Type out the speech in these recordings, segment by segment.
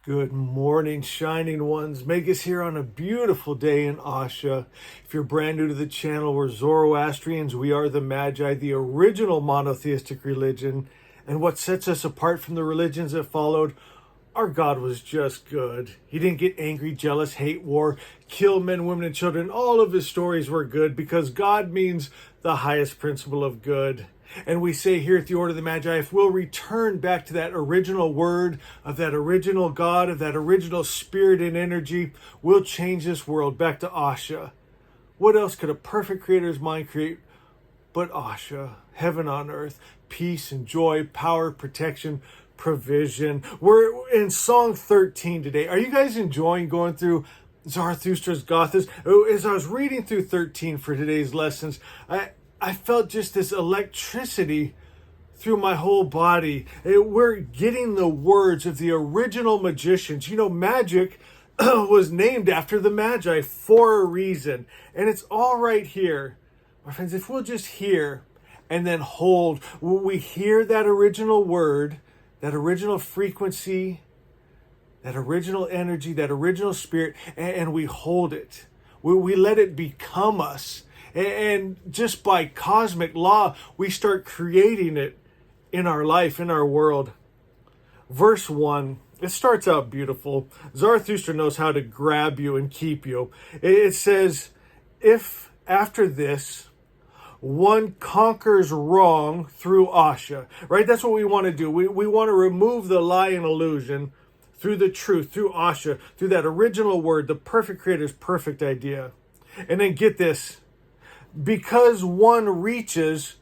Good morning, shining ones. Megas here on a beautiful day in Asha. If you're brand new to the channel, we're Zoroastrians. We are the Magi, the original monotheistic religion. And what sets us apart from the religions that followed, our God was just good. He didn't get angry, jealous, hate, war, kill men, women, and children. All of his stories were good because God means the highest principle of good. And we say here at the Order of the Magi, if we'll return back to that original word, of that original God, of that original spirit and energy, we'll change this world back to Asha. What else could a perfect creator's mind create but Asha? Heaven on earth, peace and joy, power, protection, provision. We're in Song 13 today. Are you guys enjoying going through Zarathustra's Gothas? As I was reading through 13 for today's lessons, I felt just this electricity through my whole body. We're getting the words of the original magicians. You know, magic was named after the Magi for a reason. And it's all right here. My friends, if we'll just hear and then hold, we hear that original word, that original frequency, that original energy, that original spirit, and we hold it. We let it become us. And just by cosmic law, we start creating it in our life, in our world. Verse 1, it starts out beautiful. Zarathustra knows how to grab you and keep you. It says, if after this, one conquers wrong through Asha, right? That's what we want to do. We want to remove the lie and illusion through the truth, through Asha, through that original word, the perfect creator's perfect idea. And then get this. Because one reaches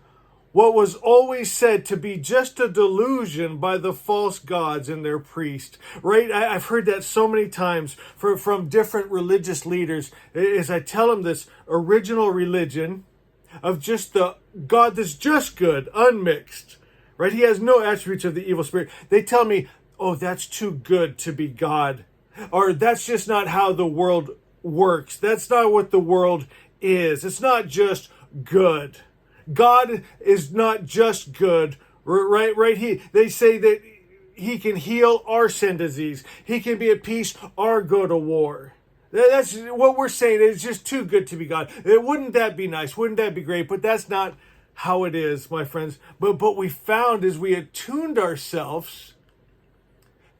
what was always said to be just a delusion by the false gods and their priests, right? I've heard that so many times from different religious leaders as I tell them this original religion of just the God that's just good, unmixed, right? He has no attributes of the evil spirit. They tell me, oh, that's too good to be God, or that's just not how the world works. That's not what the world is. It's not just good. God is not just good, right? They say that he can heal our sin disease. He can be at peace or go to war. That's what we're saying. It's just too good to be God. Wouldn't that be nice? Wouldn't that be great? But that's not how it is, my friends. But we found as we attuned ourselves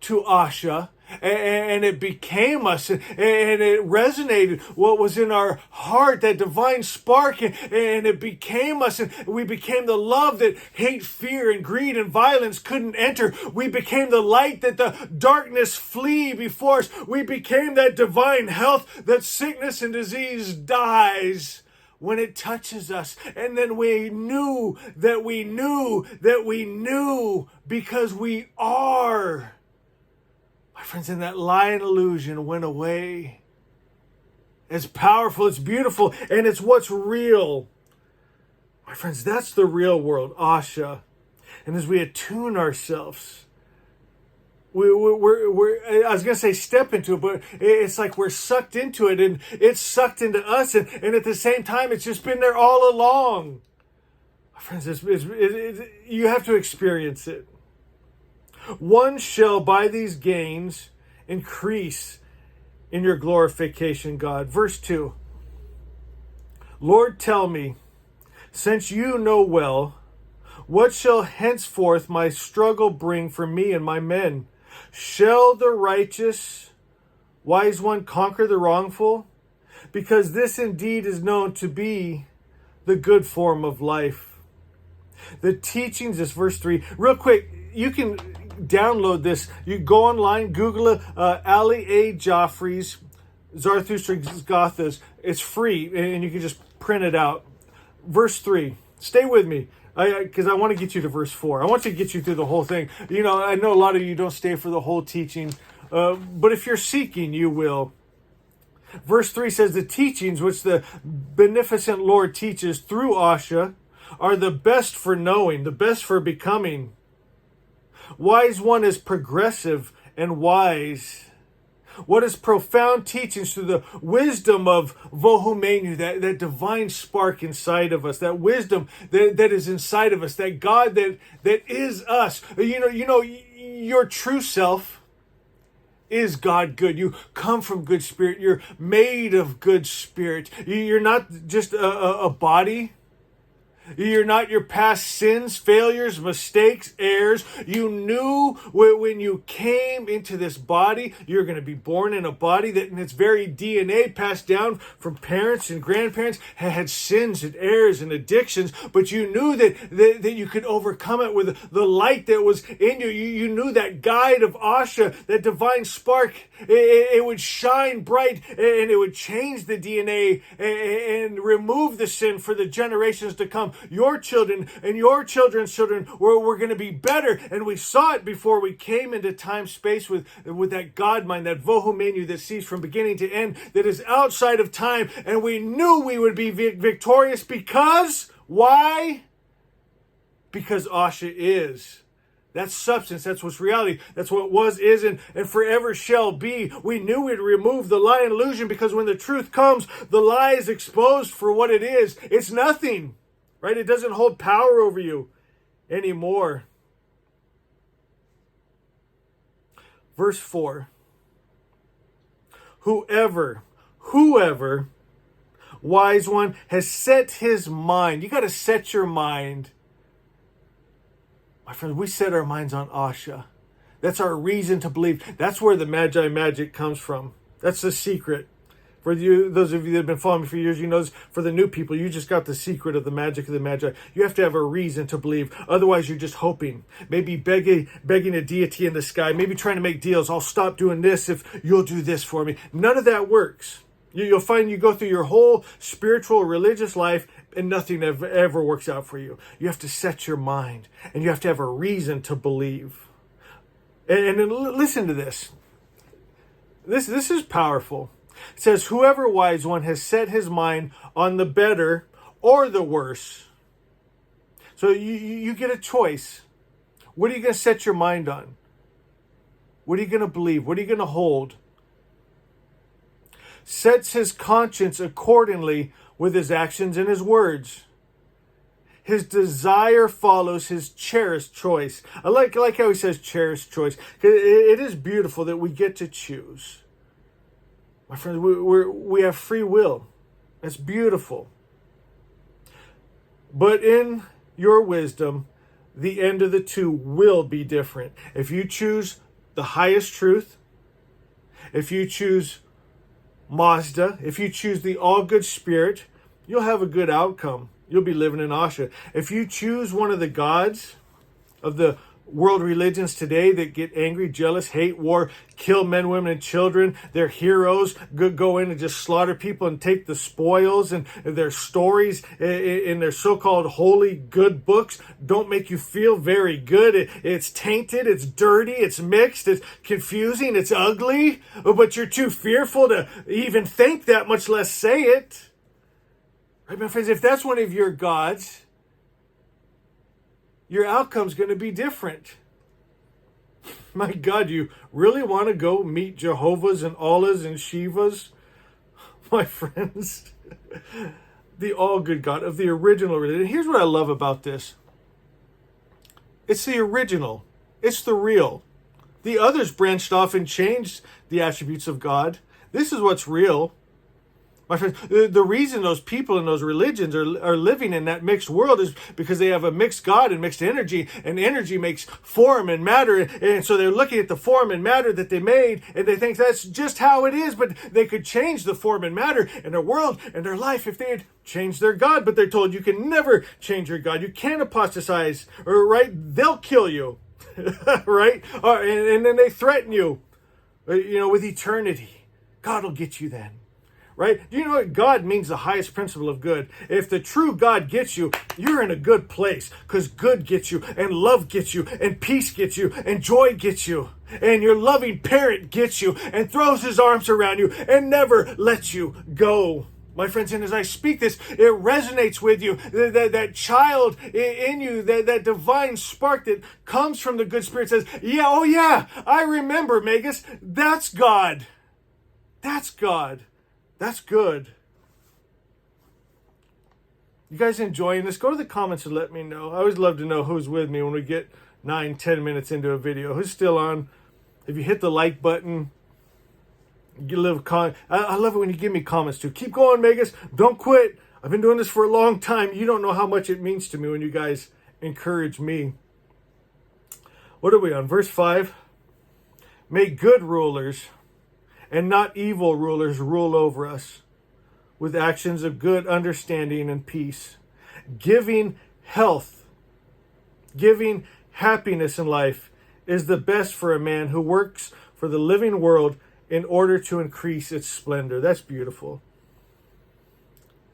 to Asha, and it became us, and it resonated what was in our heart, that divine spark, and it became us, and we became the love that hate, fear, and greed and violence couldn't enter. We became the light that the darkness flee before us. We became that divine health that sickness and disease dies when it touches us. And then we knew that we knew that we knew because we are. My friends, and that lie and illusion went away. It's powerful, it's beautiful, and it's what's real. My friends, that's the real world, Asha. And as we attune ourselves, I was going to say step into it, but it's like we're sucked into it, and it's sucked into us, and at the same time, it's just been there all along. My friends, you have to experience it. One shall by these gains increase in your glorification, God. Verse 2. Lord, tell me, since you know well, what shall henceforth my struggle bring for me and my men? Shall the righteous, wise one conquer the wrongful? Because this indeed is known to be the good form of life. The teachings, this verse 3, real quick, you can download this. You go online, Google it, Ali A. Joffrey's Zarathustra's Gothas. It's free, and you can just print it out. Verse 3. Stay with me, because I want to get you to verse 4. I want to get you through the whole thing. You know, I know a lot of you don't stay for the whole teaching, but if you're seeking, you will. Verse 3 says, the teachings which the beneficent Lord teaches through Asha are the best for knowing, the best for becoming. Wise one is progressive and wise. What is profound teachings through the wisdom of Vohumenu, that divine spark inside of us, that wisdom that is inside of us, that God that is us. You know, your true self is God good. You come from good spirit. You're made of good spirit. You're not just a body. You're not your past sins, failures, mistakes, errors. You knew when you came into this body, you're going to be born in a body that in its very DNA passed down from parents and grandparents had sins and errors and addictions, but you knew that you could overcome it with the light that was in you. You knew that guide of Asha, that divine spark, it would shine bright and it would change the DNA and remove the sin for the generations to come. Your children and your children's children were going to be better. And we saw it before we came into time space with that God mind, that Vohu Menu that sees from beginning to end, that is outside of time. And we knew we would be victorious because, why? Because Asha is. That's substance. That's what's reality. That's what was, is, and forever shall be. We knew we'd remove the lie and illusion because when the truth comes, the lie is exposed for what it is. It's nothing, right? It doesn't hold power over you anymore. Verse 4. Whoever, wise one, has set his mind. You got to set your mind. My friends, we set our minds on Asha. That's our reason to believe. That's where the Magi magic comes from. That's the secret. For you, those of you that have been following me for years, you know this. For the new people, you just got the secret of the magic of the Magi. You have to have a reason to believe. Otherwise, you're just hoping. Maybe begging a deity in the sky. Maybe trying to make deals. I'll stop doing this if you'll do this for me. None of that works. You'll find you go through your whole spiritual, religious life and nothing ever works out for you. You have to set your mind and you have to have a reason to believe. And then listen to this. This is powerful. It says, whoever wise one has set his mind on the better or the worse. So you get a choice. What are you going to set your mind on? What are you going to believe? What are you going to hold? Sets his conscience accordingly with his actions and his words. His desire follows his cherished choice. I like how he says cherished choice. It is beautiful that we get to choose. My friends, we have free will. That's beautiful. But in your wisdom, the end of the two will be different. If you choose the highest truth, if you choose Mazda, if you choose the all good spirit, you'll have a good outcome. You'll be living in Asha. If you choose one of the gods of the world religions today that get angry, jealous, hate, war, kill men, women, and children, they're heroes, go in and just slaughter people and take the spoils, and their stories in their so-called holy good books don't make you feel very good. It's tainted, it's dirty, it's mixed, it's confusing, it's ugly, but you're too fearful to even think that, much less say it. Right, my friends, if that's one of your gods, your outcome's going to be different. My God, you really want to go meet Jehovah's and Allah's and Shiva's? My friends, the all-good God of the original religion. Here's what I love about this. It's the original. It's the real. The others branched off and changed the attributes of God. This is what's real. My friends, the reason those people in those religions are living in that mixed world is because they have a mixed God and mixed energy, and energy makes form and matter, and so they're looking at the form and matter that they made, and they think that's just how it is, but they could change the form and matter in their world and their life if they had changed their God, but they're told you can never change your God. You can't apostatize, or right? They'll kill you, right? And then they threaten you, with eternity. God will get you then. Right? Do you know what God means? The highest principle of good. If the true God gets you, you're in a good place, because good gets you, and love gets you, and peace gets you, and joy gets you, and your loving parent gets you, and throws his arms around you, and never lets you go. My friends, and as I speak this, it resonates with you. That child in you, that divine spark that comes from the good spirit says, yeah, oh yeah, I remember, Magus. That's God. That's God. That's good. You guys enjoying this? Go to the comments and let me know. I always love to know who's with me when we get 9-10 minutes into a video. Who's still on? If you hit the like button, I love it when you give me comments too. Keep going, Megas. Don't quit. I've been doing this for a long time. You don't know how much it means to me when you guys encourage me. What are we on? Verse 5. May good rulers and not evil rulers rule over us with actions of good understanding and peace, giving health, giving happiness in life is the best for a man who works for the living world in order to increase its splendor. That's beautiful.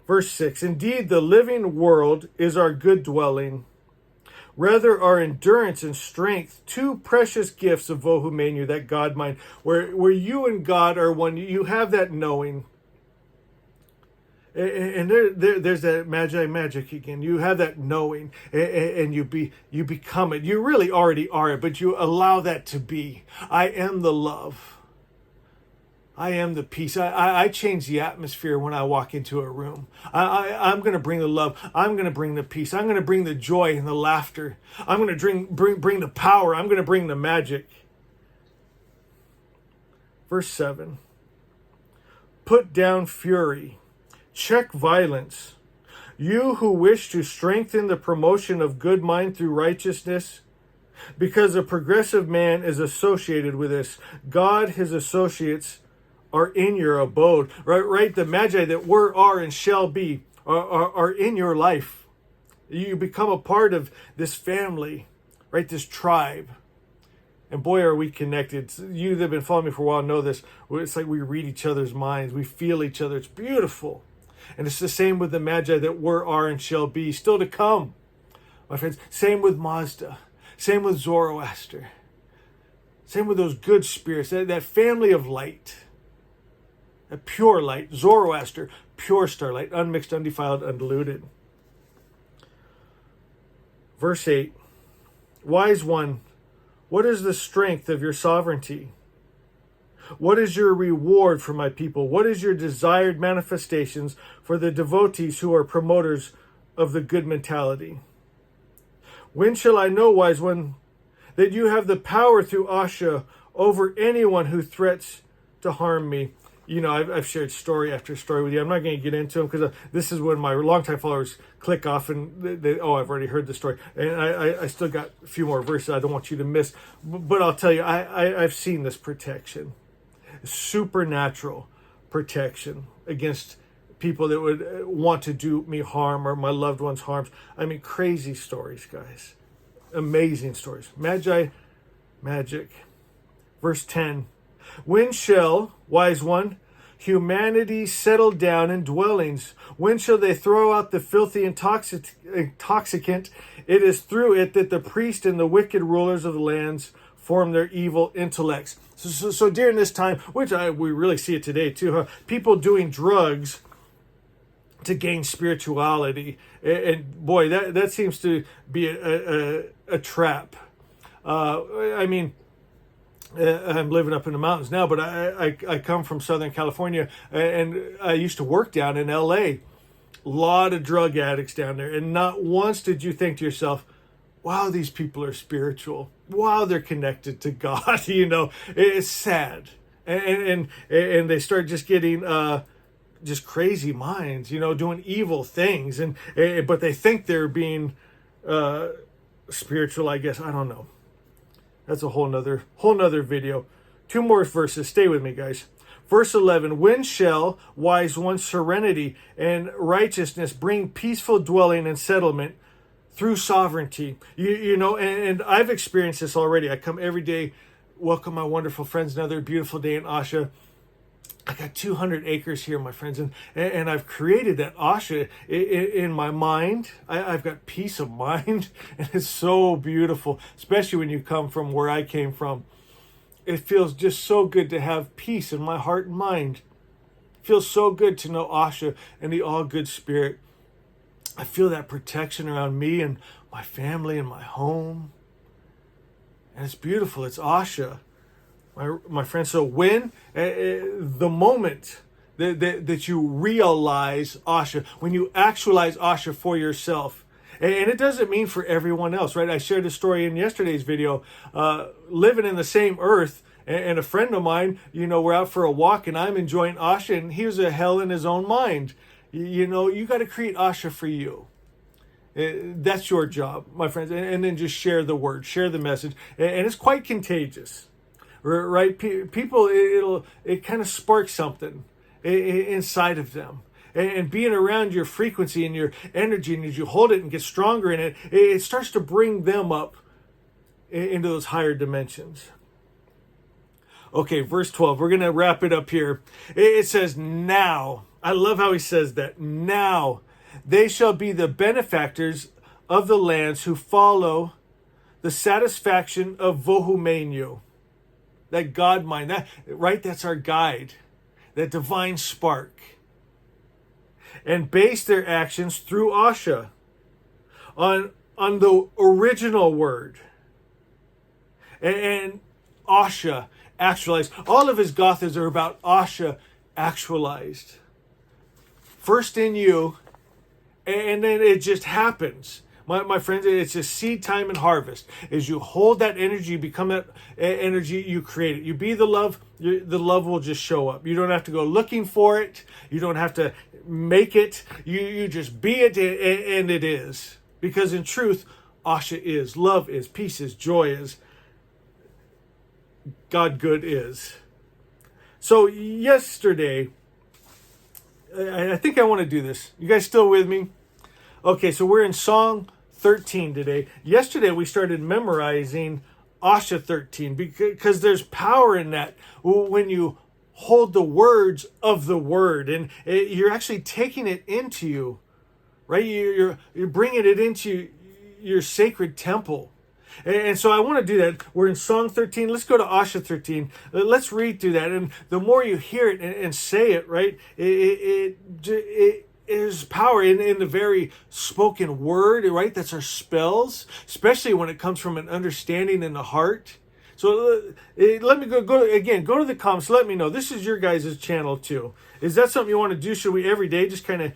Verse 6, indeed, the living world is our good dwelling. Rather, our endurance and strength, two precious gifts of Vohu Menu, that God mind, where you and God are one. You have that knowing. And there's that magi magic again. You have that knowing, and you become it. You really already are it, but you allow that to be. I am the love. I am the peace. I change the atmosphere when I walk into a room. I'm going to bring the love. I'm going to bring the peace. I'm going to bring the joy and the laughter. I'm going to bring the power. I'm going to bring the magic. Verse 7. Put down fury. Check violence. You who wish to strengthen the promotion of good mind through righteousness, because a progressive man is associated with this. God, his associates, are in your abode. Right? The magi that were, are, and shall be are in your life. You become a part of this family, right? This tribe. And boy, are we connected. You that have been following me for a while know this. It's like we read each other's minds. We feel each other. It's beautiful. And it's the same with the magi that were, are, and shall be, still to come, my friends. Same with Mazda. Same with Zoroaster. Same with those good spirits, that family of light. A pure light. Zoroaster, pure starlight, unmixed, undefiled, undiluted. Verse 8. Wise one, what is the strength of your sovereignty? What is your reward for my people? What is your desired manifestations for the devotees who are promoters of the good mentality? When shall I know, wise one, that you have the power through Asha over anyone who threats to harm me? You know, I've shared story after story with you. I'm not going to get into them because this is when my longtime followers click off and I've already heard the story. And I still got a few more verses I don't want you to miss. But I'll tell you, I've seen this protection. Supernatural protection against people that would want to do me harm or my loved ones harm. I mean, crazy stories, guys. Amazing stories. Magi, magic. Verse 10. When shall, wise one, humanity settle down in dwellings? When shall they throw out the filthy intoxicant? It is through it that the priest and the wicked rulers of the lands form their evil intellects. So during this time, which we really see it today too, people doing drugs to gain spirituality. And boy, that seems to be a trap. I mean, I'm living up in the mountains now, but I come from Southern California, and I used to work down in LA. A lot of drug addicts down there, and not once did you think to yourself, wow, these people are spiritual. Wow, they're connected to God. You know, it's sad. And they start just getting just crazy minds, you know, doing evil things. But they think they're being spiritual, I guess. I don't know. That's a whole nother video. 2 more verses. Stay with me, guys. Verse 11, when shall, wise one, serenity and righteousness bring peaceful dwelling and settlement through sovereignty? You know, and I've experienced this already. I come every day, welcome my wonderful friends, another beautiful day in Asha. I got 200 acres here, my friends, and I've created that Asha in my mind. I've got peace of mind, and it's so beautiful, especially when you come from where I came from. It feels just so good to have peace in my heart and mind. It feels so good to know Asha and the all-good spirit. I feel that protection around me and my family and my home. And it's beautiful. It's Asha. My friends, so when, the moment that you realize Asha, when you actualize Asha for yourself, and it doesn't mean for everyone else, right? I shared a story in yesterday's video, living in the same earth And a friend of mine, we're out for a walk and I'm enjoying Asha and he was a hell in his own mind. You got to create Asha for you. That's your job, my friends. And then just share the word, share the message. And it's quite contagious, right? People, it kind of sparks something inside of them. And being around your frequency and your energy, and as you hold it and get stronger in it, it starts to bring them up into those higher dimensions. Okay, verse 12. We're going to wrap it up here. It says, now. I love how he says that. Now they shall be the benefactors of the lands who follow the satisfaction of Vohumenyu. That God mind. That's our guide. That divine spark. And base their actions through Asha on the original word. And Asha actualized. All of his gathas are about Asha actualized. First in you, and then it just happens. My friends, it's just seed time and harvest. As you hold that energy, become that energy, you create it. You be the love, the love will just show up. You don't have to go looking for it. You don't have to make it. You just be it, and it is. Because in truth, Asha is, love is, peace is, joy is, God good is. So yesterday, I think I want to do this. You guys still with me? Okay, so we're in Song 13 today. Yesterday we started memorizing Asha 13 because there's power in that when you hold the words of the word and you're actually taking it into you, right? You're bringing it into your sacred temple. And so I want to do that. We're in Song 13. Let's go to Asha 13. Let's read through that. And the more you hear it and say it, right, it is power in the very spoken word, right? That's our spells, especially when it comes from an understanding in the heart. So let me go again. Go to the comments. Let me know. This is your guys' channel too. Is that something you want to do? Should we every day just kind of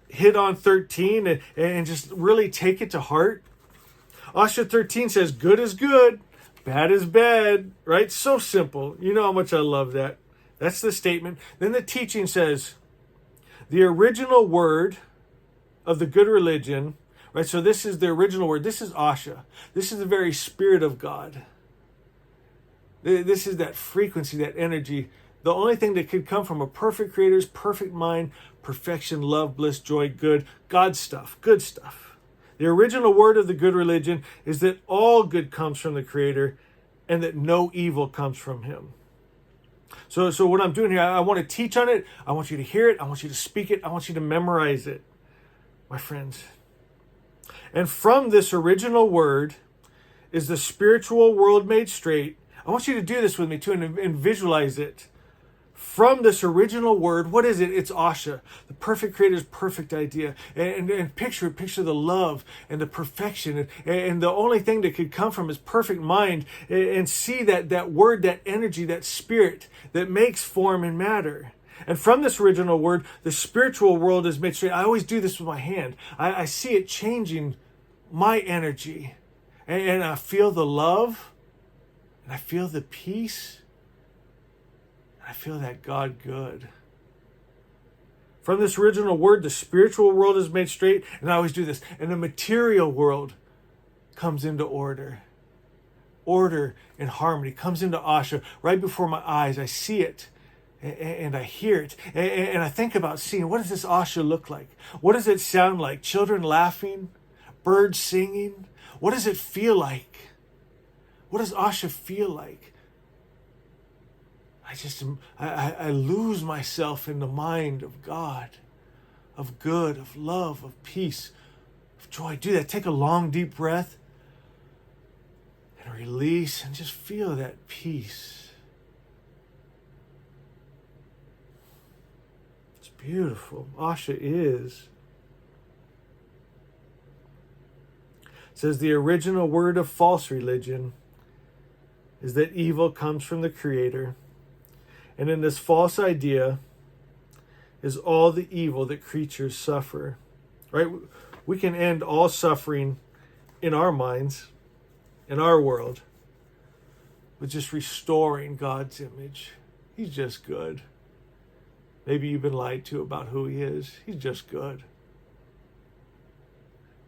hit on 13 and just really take it to heart? Asha 13 says, good is good, bad is bad, right? So simple. You know how much I love that. That's the statement. Then the teaching says, the original word of the good religion, right? So this is the original word. This is Asha. This is the very spirit of God. This is that frequency, that energy. The only thing that could come from a perfect creator's perfect mind, perfection, love, bliss, joy, good, God stuff, good stuff. The original word of the good religion is that all good comes from the Creator and that no evil comes from Him. So what I'm doing here, I want to teach on it. I want you to hear it. I want you to speak it. I want you to memorize it, my friends. And from this original word is the spiritual world made straight. I want you to do this with me too and visualize it. From this original word, what is it? It's Asha, the perfect creator's perfect idea. And picture the love and the perfection. And the only thing that could come from his perfect mind. And see that word, that energy, that spirit that makes form and matter. And from this original word, the spiritual world is made straight. I always do this with my hand. I see it changing my energy. And I feel the love. And I feel the peace. I feel that God good. From this original word, the spiritual world is made straight. And I always do this. And the material world comes into order. Order and harmony comes into Asha right before my eyes. I see it and I hear it. And I think about seeing, what does this Asha look like? What does it sound like? Children laughing? Birds singing? What does it feel like? What does Asha feel like? I lose myself in the mind of God, of good, of love, of peace, of joy. Do that. Take a long, deep breath and release and just feel that peace. It's beautiful. Asha is. It says the original word of false religion is that evil comes from the Creator. And in this false idea is all the evil that creatures suffer, right? We can end all suffering in our minds, in our world, with just restoring God's image. He's just good. Maybe you've been lied to about who he is. He's just good.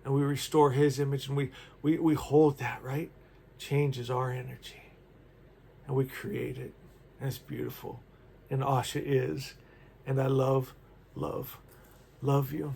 And we restore his image, and we hold that, right? Changes our energy. And we create it. And it's beautiful. And Asha is. And I love you.